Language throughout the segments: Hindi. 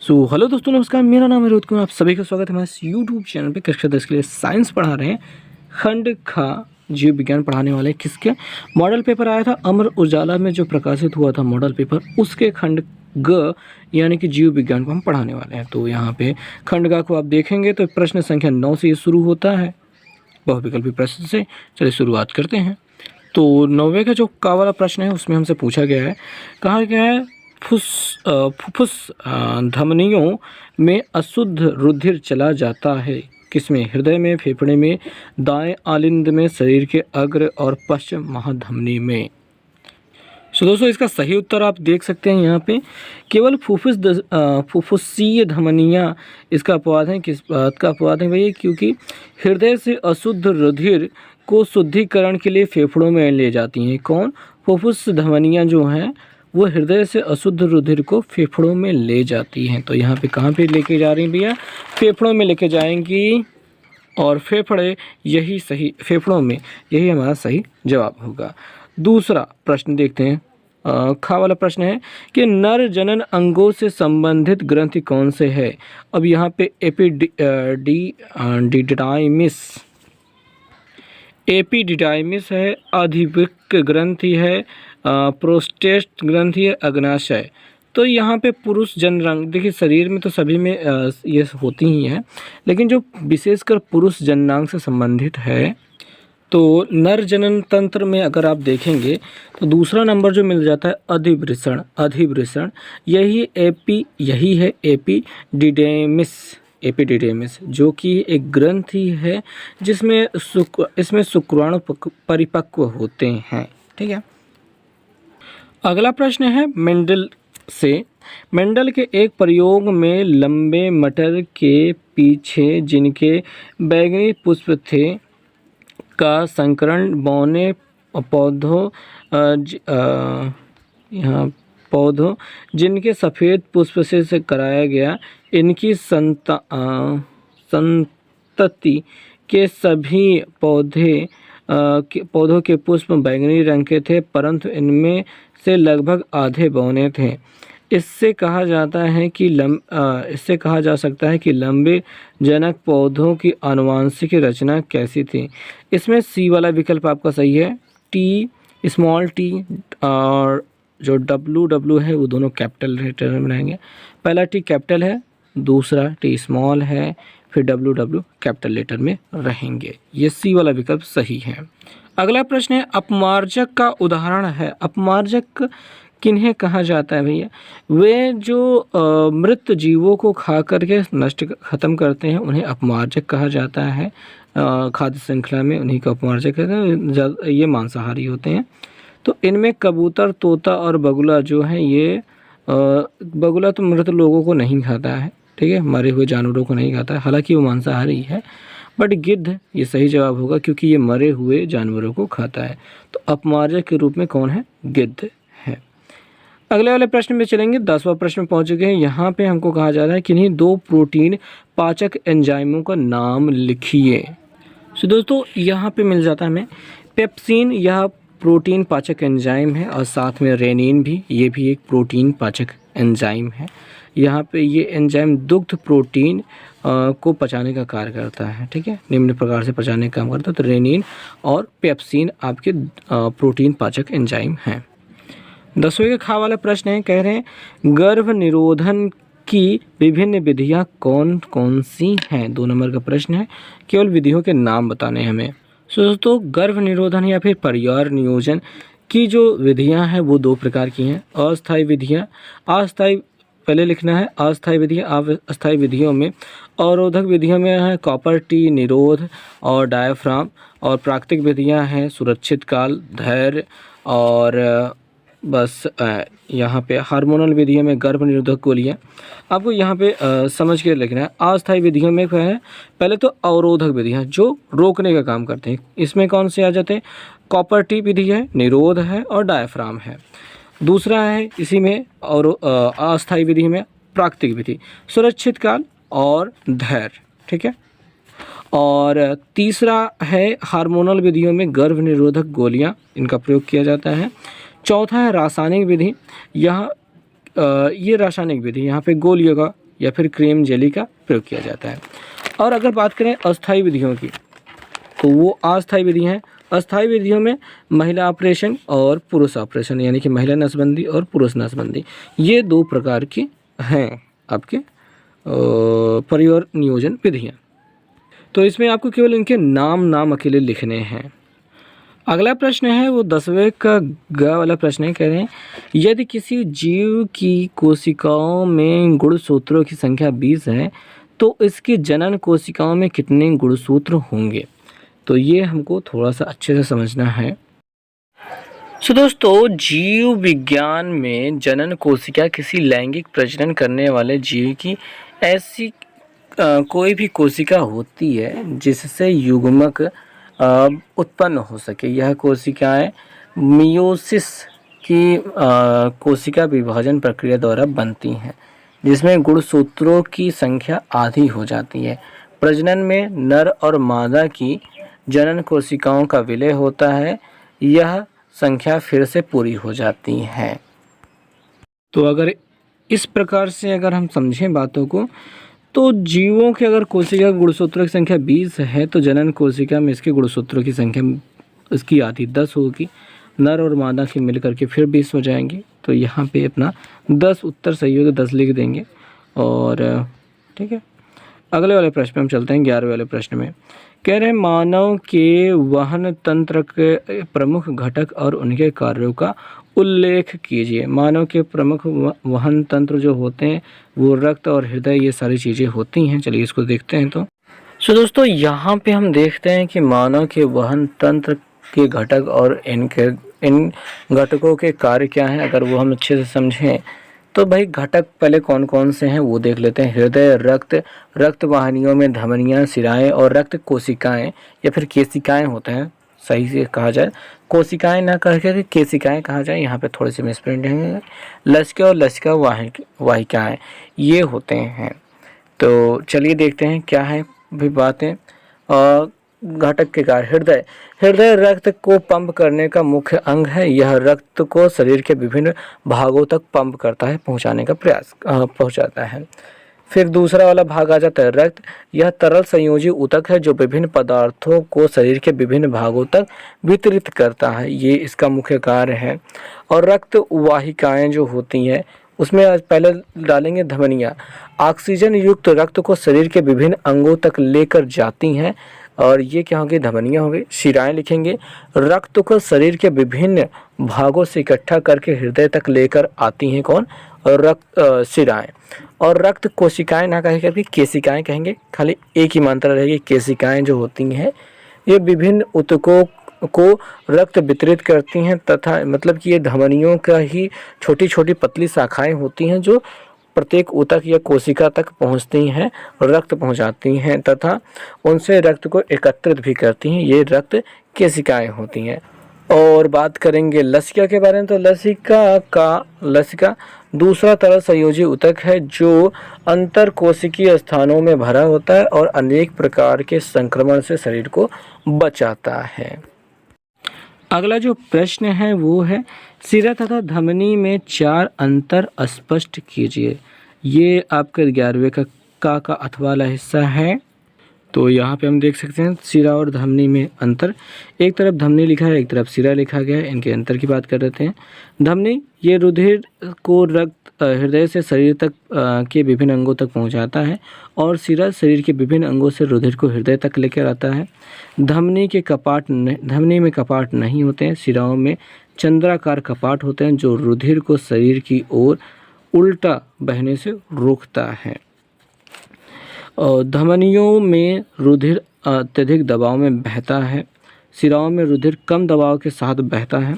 हेलो दोस्तों, नमस्कार। मेरा नाम है रोहित कुमार। आप सभी का स्वागत है हमारे यूट्यूब चैनल पे। कक्षा 10 के लिए साइंस पढ़ा रहे हैं। खंड खा जीव विज्ञान पढ़ाने वाले किसके मॉडल पेपर आया था अमर उजाला में जो प्रकाशित हुआ था मॉडल पेपर, उसके खंड ग यानी कि जीव विज्ञान को हम पढ़ाने वाले हैं। तो यहाँ पे खंड ग को आप देखेंगे तो प्रश्न संख्या 9 से ये शुरू होता है, बहुविकल्पी प्रश्न से। चलिए शुरुआत करते हैं। तो 9वें का जो का वाला प्रश्न है उसमें हमसे पूछा गया है, कहा गया है फुफ्फुस धमनियों में अशुद्ध रुधिर चला जाता है किसमें? हृदय में, फेफड़े में, दाएं आलिंद में, शरीर के अग्र और पश्चिम महाधमनी में। सो दोस्तों, इसका सही उत्तर आप देख सकते हैं यहाँ पे केवल फुफ्फुसीय धमनियाँ इसका अपवाद है। किस बात का अपवाद है भैया? क्योंकि हृदय से अशुद्ध रुधिर को शुद्धिकरण के लिए फेफड़ों में ले जाती हैं। कौन? फुफ्फुस धमनियाँ जो हैं वो हृदय से अशुद्ध रुधिर को फेफड़ों में ले जाती हैं। तो यहाँ पे कहाँ पे लेके जा रही हैं भैया? फेफड़ों में लेके जाएंगी, और फेफड़े यही सही, फेफड़ों में यही हमारा सही जवाब होगा। दूसरा प्रश्न देखते हैं। खा वाला प्रश्न है कि नर जनन अंगों से संबंधित ग्रंथि कौन से है? अब यहाँ पे एपिडिडाइमिस है, अधिवृक्क ग्रंथि है, प्रोस्टेट ग्रंथि है, अग्नाशय। तो यहाँ पे पुरुष जननांग, देखिए शरीर में तो सभी में ये होती ही हैं, लेकिन जो विशेषकर पुरुष जननांग से संबंधित है तो नर जनन तंत्र में अगर आप देखेंगे तो दूसरा नंबर जो मिल जाता है अधिवृषण, यही है एपिडिडेमिस, जो कि एक ग्रंथि है जिसमें इसमें शुक्राणु परिपक्व होते हैं। ठीक है। अगला प्रश्न है मेंडल से। मेंडल के एक प्रयोग में लंबे मटर के पीछे जिनके बैंगनी पुष्प थे का संकरण बौने पौधों जिनके सफ़ेद पुष्प से कराया गया, इनकी संतति के सभी पौधों के पुष्प बैंगनी रंग के थे, परंतु इनमें से लगभग आधे बौने थे। इससे कहा जा सकता है कि लंबे जनक पौधों की आनुवंशिक रचना कैसी थी? इसमें सी वाला विकल्प आपका सही है। टी, स्मॉल टी और जो डब्ल्यू है वो दोनों कैपिटल लेटर में रहेंगे। पहला टी कैपिटल है, दूसरा टी स्मॉल है, फिर डब्ल्यू कैपिटल लेटर में रहेंगे। ये सी वाला विकल्प सही है। अगला प्रश्न है अपमार्जक का उदाहरण है। अपमार्जक किन्हें कहा जाता है भैया? वे जो मृत जीवों को खा करके ख़त्म करते हैं उन्हें अपमार्जक कहा जाता है। खाद्य श्रृंखला में उन्हीं को अपमार्जक कहते हैं। ये मांसाहारी होते हैं। तो इनमें कबूतर, तोता और बगुला जो है ये बगुला तो मृत लोगों को नहीं खाता है, ठीक है, मरे हुए जानवरों को नहीं खाता है, हालांकि वो मांसाहारी है। बट गिद्ध ये सही जवाब होगा क्योंकि ये मरे हुए जानवरों को खाता है। तो अपमार्जक के रूप में कौन है? गिद्ध है। अगले वाले प्रश्न में चलेंगे। 10वां प्रश्न में पहुंच चुके हैं। यहाँ पे हमको कहा जा रहा है कि इन्हीं 2 प्रोटीन पाचक एंजाइमों का नाम लिखिए। सो दोस्तों, यहाँ पे मिल जाता है हमें पेप्सिन, यह प्रोटीन पाचक एंजाइम है, और साथ में रेनिन भी, ये भी एक प्रोटीन पाचक एंजाइम है। यहाँ पे ये एंजाइम दुग्ध प्रोटीन को पचाने का कार्य करता है। ठीक है, निम्न प्रकार से पचाने का काम करता है। तो रेनिन और पेप्सिन आपके प्रोटीन पाचक एंजाइम हैं। 10वें का खा वाला प्रश्न है, कह रहे हैं गर्भ निरोधन की विभिन्न विधियां कौन कौन सी हैं? 2 नंबर का प्रश्न है, केवल विधियों के नाम बताने हैं हमें। दोस्तों, गर्भ निरोधन या फिर परिवार नियोजन की जो विधियां हैं वो 2 प्रकार की हैं। अस्थायी विधियां, अस्थायी पहले लिखना है, अस्थायी विधियां। अस्थायी विधियों में अवरोधक विधियों में है कॉपर टी, निरोध और डायफ्राम, और प्राकृतिक विधियां हैं सुरक्षित काल, धैर्य, और बस यहाँ पे हार्मोनल विधियों में गर्भ निरोधक गोलियाँ। आपको यहाँ पे समझ के लिखना है। अस्थायी विधियों में क्या है? पहले तो अवरोधक विधियाँ जो रोकने का काम करते हैं। इसमें कौन से आ जाते हैं? कॉपर टी विधि है, निरोध है और डायफ्राम है। दूसरा है इसी में, और अस्थायी विधि में प्राकृतिक विधि, सुरक्षित काल और धैर्य। ठीक है। और तीसरा है हार्मोनल विधियों में गर्भ निरोधक गोलियाँ, इनका प्रयोग किया जाता है। चौथा है रासायनिक विधि। ये रासायनिक विधि, यहाँ पे गोलियों का या फिर क्रीम जेली का प्रयोग किया जाता है। और अगर बात करें अस्थायी विधियों की, तो वो अस्थायी विधि हैं। अस्थायी विधियों में महिला ऑपरेशन और पुरुष ऑपरेशन, यानी कि महिला नसबंदी और पुरुष नसबंदी, ये 2 प्रकार की हैं आपके परिवार नियोजन विधियाँ। तो इसमें आपको केवल इनके नाम अकेले लिखने हैं। अगला प्रश्न है वो 10वें का ग वाला प्रश्न है। कह रहे हैं यदि किसी जीव की कोशिकाओं में गुणसूत्रों की संख्या 20 है तो इसकी जनन कोशिकाओं में कितने गुणसूत्र होंगे। तो ये हमको थोड़ा सा अच्छे से समझना है। दोस्तों, जीव विज्ञान में जनन कोशिका किसी लैंगिक प्रजनन करने वाले जीव की ऐसी कोई भी कोशिका होती है जिससे युग्मक उत्पन्न हो सके। यह कोशिकाएं मियोसिस की कोशिका विभाजन प्रक्रिया द्वारा बनती हैं, जिसमें गुणसूत्रों की संख्या आधी हो जाती है। प्रजनन में नर और मादा की जनन कोशिकाओं का विलय होता है, यह संख्या फिर से पूरी हो जाती है। तो अगर इस प्रकार से अगर हम समझें बातों को, तो जीवों के अगर कोशिका गुणसूत्रों की संख्या 20 है तो जनन कोशिका में इसके गुणसूत्रों की संख्या इसकी आधी 10 होगी। नर और मादा की मिलकर के फिर 20 हो जाएंगे। तो यहाँ पे अपना 10 उत्तर सही होगा, 10 लिख देंगे। और ठीक है, अगले वाले प्रश्न में हम चलते हैं। 11वें वाले प्रश्न में कह रहे हैं मानव के वहन तंत्र के प्रमुख घटक और उनके कार्यों का उल्लेख कीजिए। मानव के प्रमुख वहन तंत्र जो होते हैं वो रक्त और हृदय, ये सारी चीज़ें होती हैं। चलिए इसको देखते हैं। तो दोस्तों, यहाँ पे हम देखते हैं कि मानव के वहन तंत्र के घटक और इन घटकों के कार्य क्या हैं। अगर वो हम अच्छे से समझें तो भाई घटक पहले कौन कौन से हैं वो देख लेते हैं। हृदय, रक्त वाहिनियों में धमनियाँ, शिराएं और रक्त कोशिकाएं या फिर केशिकाएं होते हैं। सही से कहा जाए, कोशिकाएं ना कह के केशिकाएं कहा जाए, यहाँ पे थोड़े से मिसप्रिंट हैं। लसिका और लसिका वाहिकाएं ये होते हैं। तो चलिए देखते हैं क्या है भी बातें। और घटक के कार्य, हृदय रक्त को पंप करने का मुख्य अंग है। यह रक्त को शरीर के विभिन्न भागों तक पंप करता है, पहुंचाने का प्रयास पहुंचाता है। फिर दूसरा वाला भाग आ जाता है रक्त। यह तरल संयोजी ऊतक है जो विभिन्न पदार्थों को शरीर के विभिन्न भागों तक वितरित करता है, ये इसका मुख्य कार्य है। और रक्त वाहिकाएं जो होती हैं उसमें आज पहले डालेंगे धमनियाँ। ऑक्सीजन युक्त रक्त को शरीर के विभिन्न अंगों तक लेकर जाती हैं, और ये क्या होगी, धमनियाँ होंगी। शिराएं लिखेंगे, रक्त को शरीर के विभिन्न भागों से इकट्ठा करके हृदय तक लेकर आती हैं कौन, रक्त शिराएं। और रक्त कोशिकाएं ना कह करके केशिकाएं कहेंगे, खाली एक ही मात्रा रहेगी। केशिकाएं जो होती हैं ये विभिन्न ऊतकों को रक्त वितरित करती हैं, तथा मतलब कि ये धमनियों का ही छोटी छोटी पतली शाखाएं होती हैं जो प्रत्येक ऊतक या कोशिका तक पहुंचती हैं, रक्त पहुंचाती हैं तथा उनसे रक्त को एकत्रित भी करती हैं। ये रक्त केशिकाएं होती हैं। और बात करेंगे लसिका के बारे में, तो लसिका दूसरा तरल संयोजी ऊतक है जो अंतर कोशिकीय स्थानों में भरा होता है और अनेक प्रकार के संक्रमण से शरीर को बचाता है। अगला जो प्रश्न है वो है सिरा तथा धमनी में 4 अंतर स्पष्ट कीजिए। ये आपके 11वें का अथवा वाला हिस्सा है। तो यहाँ पे हम देख सकते हैं सिरा और धमनी में अंतर। एक तरफ धमनी लिखा है, एक तरफ सिरा लिखा गया है। इनके अंतर की बात कर रहे हैं। धमनी ये रुधिर को रक्त हृदय से शरीर तक के विभिन्न अंगों तक पहुँचाता है, और सिरा शरीर के विभिन्न अंगों से रुधिर को हृदय तक लेकर आता है। धमनी में कपाट नहीं होते हैं। सिराओं में चंद्राकार कपाट होते हैं जो रुधिर को शरीर की ओर उल्टा बहने से रोकता है। और धमनियों में रुधिर अत्यधिक दबाव में बहता है। सिराओं में रुधिर कम दबाव के साथ बहता है।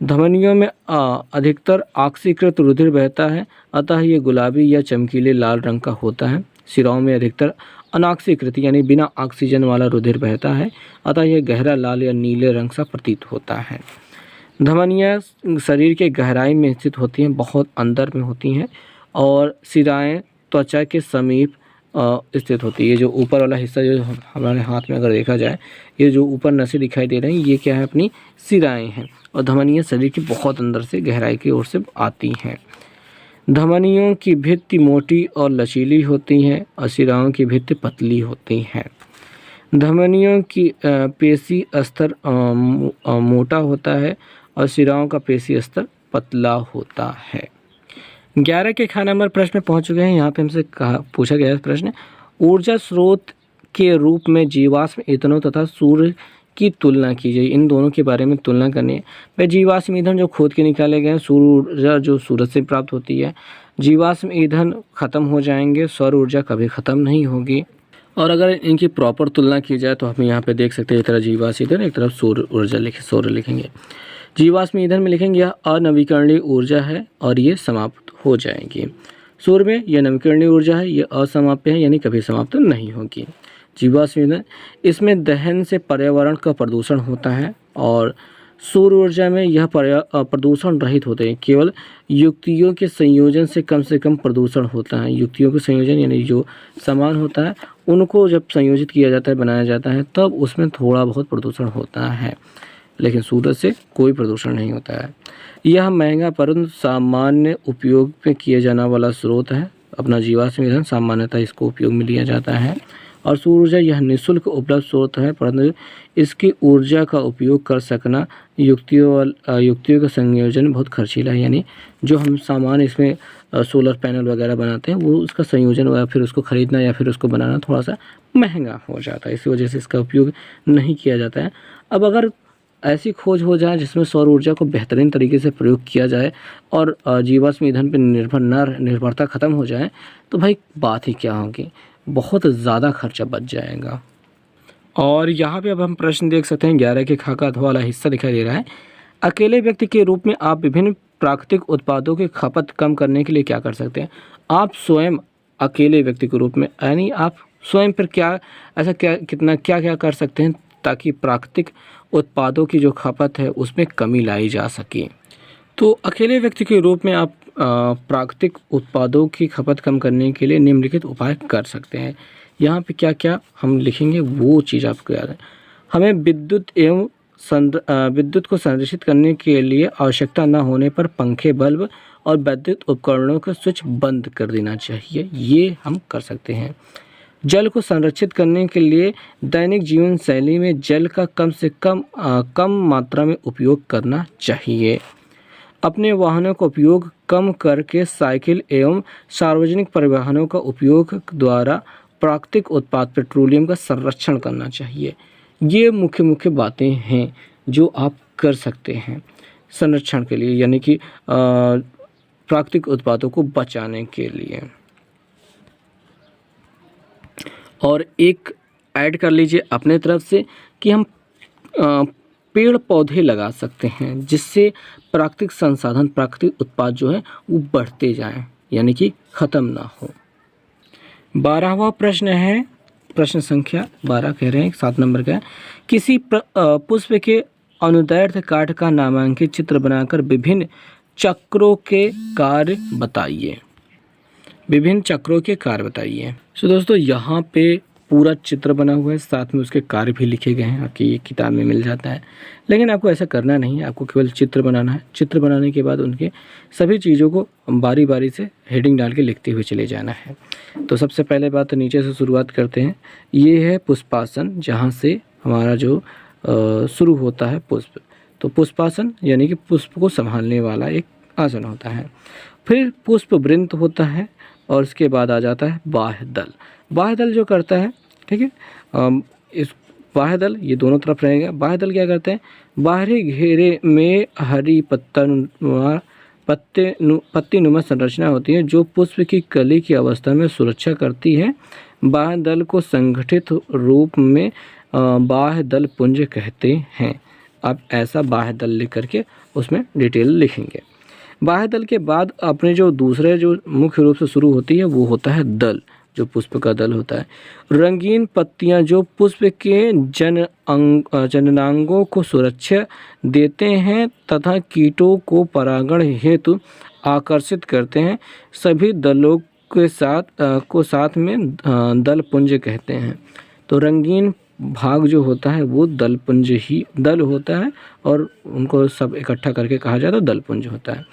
धमनियों में अधिकतर ऑक्सीकृत रुधिर बहता है, अतः ये गुलाबी या चमकीले लाल रंग का होता है। सिराओं में अधिकतर अनॉक्सीकृत यानी बिना ऑक्सीजन वाला रुधिर बहता है, अतः यह गहरा लाल या नीले रंग सा प्रतीत होता है। धमनियाँ शरीर के गहराई में स्थित होती हैं, बहुत अंदर में होती हैं, और सिराएं त्वचा के समीप स्थित होती है। जो ऊपर वाला हिस्सा जो हमारे हाथ में अगर देखा जाए, ये जो ऊपर नसें दिखाई दे रही हैं ये क्या है, अपनी सिराएं हैं। और धमनियाँ शरीर के बहुत अंदर से गहराई की ओर से आती हैं। धमनियों की भित्ति मोटी और लचीली होती है और शिराओं की भित्ति पतली होती है। धमनियों की पेशी स्तर मोटा होता है और शिराओं का पेशी स्तर पतला होता है। 11 के ख नंबर प्रश्न में पहुंच चुके हैं। यहाँ पे हमसे पूछा गया है प्रश्न, ऊर्जा स्रोत के रूप में जीवाश्म ईंधनों तथा सूर्य की तुलना कीजिए। इन दोनों के बारे में तुलना करनी है। भाई जीवाश्म ईंधन जो खोद के निकाले गए हैं, सूर्य ऊर्जा जो सूरज से प्राप्त होती है। जीवाश्म ईंधन खत्म हो जाएंगे, सौर ऊर्जा कभी ख़त्म नहीं होगी। और अगर इनकी प्रॉपर तुलना की जाए तो हम यहाँ पे देख सकते हैं, एक तरफ जीवाश्म ईंधन, एक तरफ सौर ऊर्जा सौर लिखेंगे। जीवाश्म ईंधन में लिखेंगे यह अनवीकरणीय ऊर्जा है और ये समाप्त हो जाएगी। सौर में यह नवीकरणीय ऊर्जा है, यह असमाप्य है यानी कभी समाप्त नहीं होगी। जीवाश्म ईंधन, इसमें दहन से पर्यावरण का प्रदूषण होता है और सौर ऊर्जा में यह प्रदूषण रहित होते हैं। केवल युक्तियों के संयोजन से कम प्रदूषण होता है। युक्तियों के संयोजन यानी जो सामान होता है उनको जब संयोजित किया जाता है, बनाया जाता है, तब उसमें थोड़ा बहुत प्रदूषण होता है, लेकिन सूरज से कोई प्रदूषण नहीं होता है। यह महंगा परंतु सामान्य उपयोग में किया जाने वाला स्रोत है। अपना जीवाश्म ईंधन सामान्यतः इसको उपयोग में लिया जाता है। और सौर ऊर्जा यह निःशुल्क उपलब्ध स्रोत है, परंतु इसकी ऊर्जा का उपयोग कर सकना युक्तियों का संयोजन बहुत खर्चीला है। यानी जो हम सामान इसमें सोलर पैनल वगैरह बनाते हैं, वो उसका संयोजन या फिर उसको ख़रीदना या फिर उसको बनाना थोड़ा सा महंगा हो जाता है। इसी वजह से इसका उपयोग नहीं किया जाता है। अब अगर ऐसी खोज हो जाए जिसमें सौर ऊर्जा को बेहतरीन तरीके से प्रयोग किया जाए और जीवाश्म ईंधन पर निर्भरता ख़त्म हो जाए, तो भाई बात ही क्या होगी, बहुत ज़्यादा खर्चा बच जाएगा। और यहाँ पे अब हम प्रश्न देख सकते हैं, 11 के ख का अधवा वाला हिस्सा दिखाई दे रहा है। अकेले व्यक्ति के रूप में आप विभिन्न प्राकृतिक उत्पादों की खपत कम करने के लिए क्या कर सकते हैं। आप स्वयं अकेले व्यक्ति के रूप में यानी आप स्वयं पर क्या कर सकते हैं ताकि प्राकृतिक उत्पादों की जो खपत है उसमें कमी लाई जा सके। तो अकेले व्यक्ति के रूप में आप प्राकृतिक उत्पादों की खपत कम करने के लिए निम्नलिखित उपाय कर सकते हैं। यहाँ पे क्या क्या हम लिखेंगे वो चीज़ आपको याद है। हमें विद्युत को संरक्षित करने के लिए आवश्यकता न होने पर पंखे, बल्ब और विद्युत उपकरणों का स्विच बंद कर देना चाहिए, ये हम कर सकते हैं। जल को संरक्षित करने के लिए दैनिक जीवन शैली में जल का कम से कम मात्रा में उपयोग करना चाहिए। अपने वाहनों का उपयोग कम करके साइकिल एवं सार्वजनिक परिवहनों का उपयोग द्वारा प्राकृतिक उत्पाद पेट्रोलियम का संरक्षण करना चाहिए। ये मुख्य बातें हैं जो आप कर सकते हैं संरक्षण के लिए, यानी कि प्राकृतिक उत्पादों को बचाने के लिए। और एक ऐड कर लीजिए अपने तरफ से कि हम पेड़ पौधे लगा सकते हैं जिससे प्राकृतिक संसाधन, प्राकृतिक उत्पाद जो है वो बढ़ते जाएं, यानी कि ख़त्म ना हो। 12वां प्रश्न है, प्रश्न संख्या 12 कह रहे हैं, 7 नंबर का है। किसी पुष्प के अनुदैर्ध्य काट का नामांकित चित्र बनाकर विभिन्न चक्रों के कार्य बताइए। विभिन्न चक्रों के कार्य बताइए। तो दोस्तों यहाँ पे पूरा चित्र बना हुआ है, साथ में उसके कार्य भी लिखे गए हैं, आपकी ये किताब में मिल जाता है। लेकिन आपको ऐसा करना नहीं है, आपको केवल चित्र बनाना है। चित्र बनाने के बाद उनके सभी चीज़ों को बारी बारी से हेडिंग डाल के लिखते हुए चले जाना है। तो सबसे पहले बात तो नीचे से शुरुआत करते हैं। ये है पुष्पासन, जहाँ से हमारा जो शुरू होता है पुष्प। तो पुष्पासन यानी कि पुष्प को संभालने वाला एक आसन होता है। फिर पुष्प वृंत होता है और उसके बाद आ जाता है बाह्य दल। बाह्य दल जो करता है, ठीक है, इस बाह्य दल ये दोनों तरफ रहेगा। बाह्य दल क्या करते हैं, बाहरी घेरे में हरी पत्तीनुमा संरचना होती है जो पुष्प की कली की अवस्था में सुरक्षा करती है। बाह्य दल को संगठित रूप में बाह्य दल पुंज कहते हैं। आप ऐसा बाह्य दल लिख करके उसमें डिटेल लिखेंगे। बाह्य दल के बाद अपने जो दूसरे जो मुख्य रूप से शुरू होती है वो होता है दल, जो पुष्प का दल होता है। रंगीन पत्तियां जो पुष्प के जननांगों को सुरक्षा देते हैं तथा कीटों को परागण हेतु आकर्षित करते हैं। सभी दलों के साथ में दल पुंज कहते हैं। तो रंगीन भाग जो होता है वो दल होता है और उनको सब इकट्ठा करके कहा जाए तो दल पुंज होता है।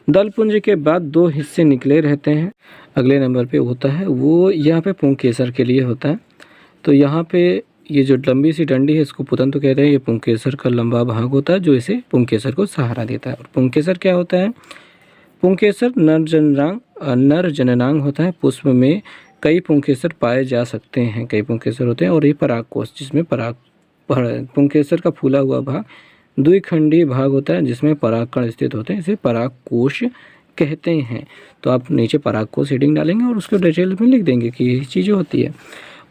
दलपुंज के बाद दो हिस्से निकले रहते हैं। अगले नंबर पे होता है वो यहाँ पे पुंकेसर के लिए होता है। तो यहाँ पे ये जो लंबी सी डंडी है इसको पुतंतु कहते हैं। ये पुंकेसर का लंबा भाग होता है जो इसे पुंकेसर को सहारा देता है। और पुंकेसर क्या होता है? पुंकेसर नर जननांग होता है। पुष्प में कई पुंकेसर पाए जा सकते हैं, कई पुंकेसर होते हैं। और ये परागकोश, जिसमें पुंकेसर का फूला हुआ भाग द्विखंडीय भाग होता है जिसमें परागकण स्थित होते हैं, इसे परागकोश कहते हैं। तो आप नीचे परागकोश हेडिंग डालेंगे और उसको डिटेल में लिख देंगे कि यही चीज़ें होती है।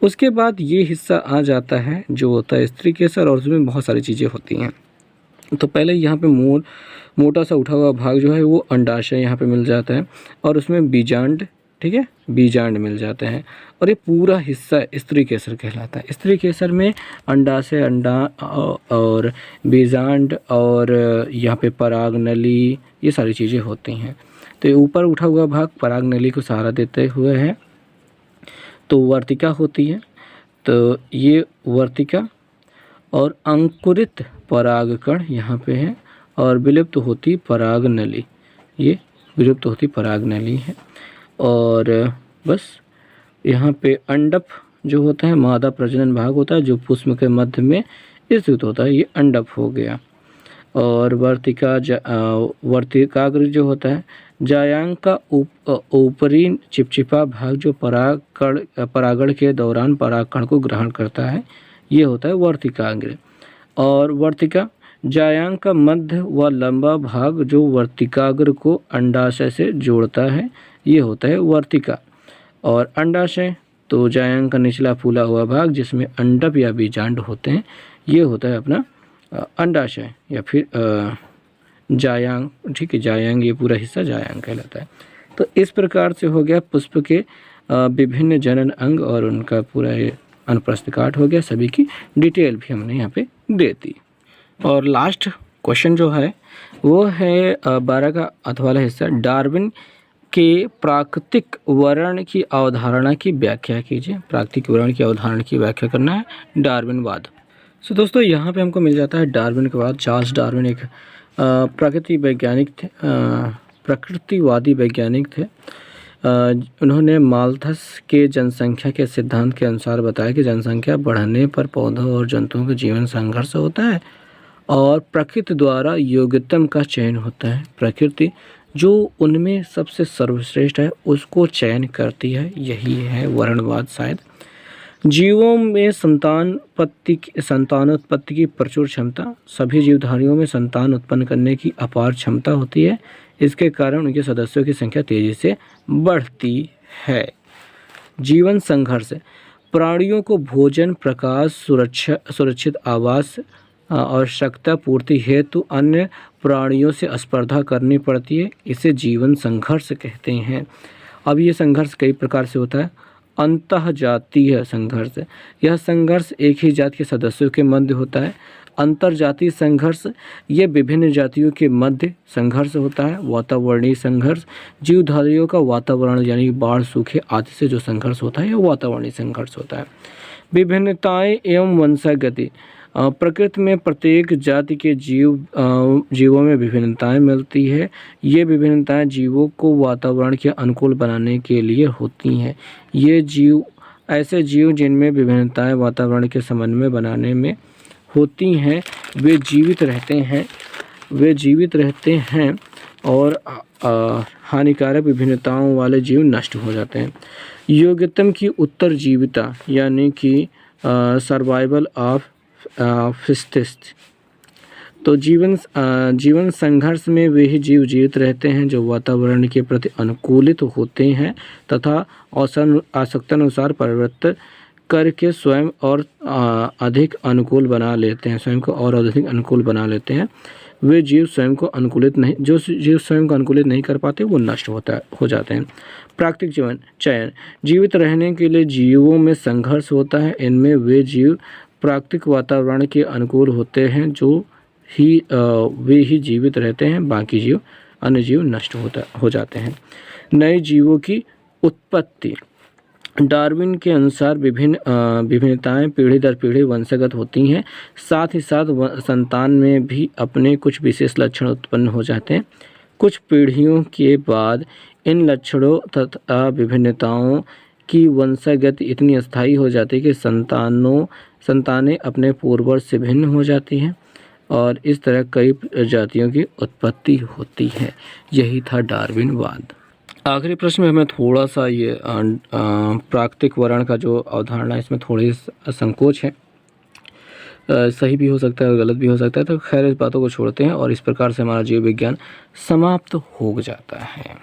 उसके बाद ये हिस्सा आ जाता है जो होता है स्त्री केसर, और उसमें बहुत सारी चीज़ें होती हैं। तो पहले यहाँ पे मोटा सा उठा हुआ भाग जो है वो अंडाशय यहाँ पे मिल जाता है, और उसमें बीजांड, ठीक है, बीजांड मिल जाते हैं। और ये पूरा हिस्सा स्त्री केसर कहलाता है। स्त्री केसर में अंडाशय, अंडा और बीजांड और यहाँ पे परागनली, ये सारी चीज़ें होती हैं। तो ये ऊपर उठा हुआ भाग परागनली को सहारा देते हुए है, तो वर्तिका होती है। तो ये वर्तिका और अंकुरित परागकण यहाँ पे है, और विलुप्त होती परागनली, ये विलुप्त होती परागनली है। और बस यहाँ पे अंडप जो होता है मादा प्रजनन भाग होता है जो पुष्प के मध्य में स्थित होता है, ये अंडप हो गया। और वर्तिकाग्र जो होता है जायांग का ऊपरी चिपचिपा भाग जो परागण के दौरान परागकण को ग्रहण करता है, ये होता है वर्तिकाग्र। और वर्तिका जायांग का मध्य व लंबा भाग जो वर्तिकाग्र को अंडाशय से जोड़ता है, ये होता है वर्तिका। और अंडाशय तो जायांग का निचला फूला हुआ भाग जिसमें अंडप या बीजांड होते हैं, ये होता है अपना अंडाशय या फिर जायांग, ठीक है, जायांग, ये पूरा हिस्सा जायांग कहलाता है। तो इस प्रकार से हो गया पुष्प के विभिन्न जनन अंग और उनका पूरा अनुप्रस्थ काट हो गया, सभी की डिटेल भी हमने यहाँ पे दे दी। और लास्ट क्वेश्चन जो है वो है 12 का अधवाला हिस्सा, डार्विन के प्राकृतिक वर्ण की अवधारणा की व्याख्या कीजिए। प्राकृतिक वर्ण की अवधारणा की व्याख्या करना है, डार्विनवाद। सो दोस्तों यहाँ पे हमको मिल जाता है डार्विन के बाद चार्ल्स डार्विन एक प्रकृतिवादी वैज्ञानिक थे। उन्होंने माल्थस के जनसंख्या के सिद्धांत के अनुसार बताया कि जनसंख्या बढ़ने पर पौधों और जंतुओं का जीवन संघर्ष होता है और प्रकृति द्वारा योग्यतम का चयन होता है। प्रकृति जो उनमें सबसे सर्वश्रेष्ठ उसको चयन करती है, यही है वर्णवाद। शायद जीवों में संतानोत्पत्ति की प्रचुर क्षमता, सभी जीवधारियों में संतान उत्पन्न करने की अपार क्षमता होती है। इसके कारण उनके सदस्यों की संख्या तेजी से बढ़ती है। जीवन संघर्ष, प्राणियों को भोजन, प्रकाश, सुरक्षित आवास और आवश्यकता पूर्ति हेतु अन्य प्राणियों से स्पर्धा करनी पड़ती है, इसे जीवन संघर्ष कहते हैं। अब ये संघर्ष कई प्रकार से होता है। अंतःजातीय संघर्ष, यह संघर्ष एक ही जाति के सदस्यों के मध्य होता है। अंतर्जातीय संघर्ष, ये विभिन्न जातियों के मध्य संघर्ष होता है। वातावरणीय संघर्ष, जीवधारियों का वातावरण यानी बाढ़, सूखे आदि से जो संघर्ष होता है यह वातावरणीय संघर्ष होता है। विभिन्नताएं एवं वंशागति, प्रकृति में प्रत्येक जाति के जीवों में विभिन्नताएं मिलती है। ये विभिन्नताएं जीवों को वातावरण के अनुकूल बनाने के लिए होती हैं। ये जीव ऐसे जीव जिनमें विभिन्नताएं वातावरण के समन्वय बनाने में होती हैं वे जीवित रहते हैं और हानिकारक विभिन्नताओं वाले जीव नष्ट हो जाते हैं। योग्यतम की उत्तरजीविता यानी कि सर्वाइवल ऑफ फिस्टेस्ट, तो जीवन संघर्ष में वे ही जीव जीवित रहते हैं जो वातावरण के प्रति अनुकूलित होते हैं तथा आवश्यकतानुसार परिवर्तन करके स्वयं और अधिक अनुकूल बना लेते हैं, स्वयं को और अधिक अनुकूल बना लेते हैं। वे जीव स्वयं को अनुकूलित नहीं, जो जीव स्वयं को अनुकूलित नहीं कर पाते वो नष्ट हो जाते हैं। प्राकृतिक जीवन चयन, जीवित रहने के लिए जीवों में संघर्ष होता है। इनमें वे जीव प्राकृतिक वातावरण के अनुकूल होते हैं वे ही जीवित रहते हैं, बाकी अन्य जीव नष्ट हो जाते हैं। नए जीवों की उत्पत्ति, डार्विन के अनुसार विभिन्नताएं पीढ़ी दर पीढ़ी वंशगत होती हैं। साथ ही साथ संतान में भी अपने कुछ विशेष लक्षण उत्पन्न हो जाते हैं। कुछ पीढ़ियों के बाद इन लक्षणों तथा विभिन्नताओं की वंशागति इतनी अस्थायी हो जाती है कि संतानें अपने पूर्वज से भिन्न हो जाती हैं और इस तरह कई प्रजातियों की उत्पत्ति होती है। यही था डार्विनवाद। आखिरी प्रश्न में हमें थोड़ा सा ये प्राकृतिक वर्ण का जो अवधारणा है इसमें थोड़ी संकोच है, सही भी हो सकता है और गलत भी हो सकता है, तो खैर इस बातों को छोड़ते हैं और इस प्रकार से हमारा जीव विज्ञान समाप्त हो जाता है।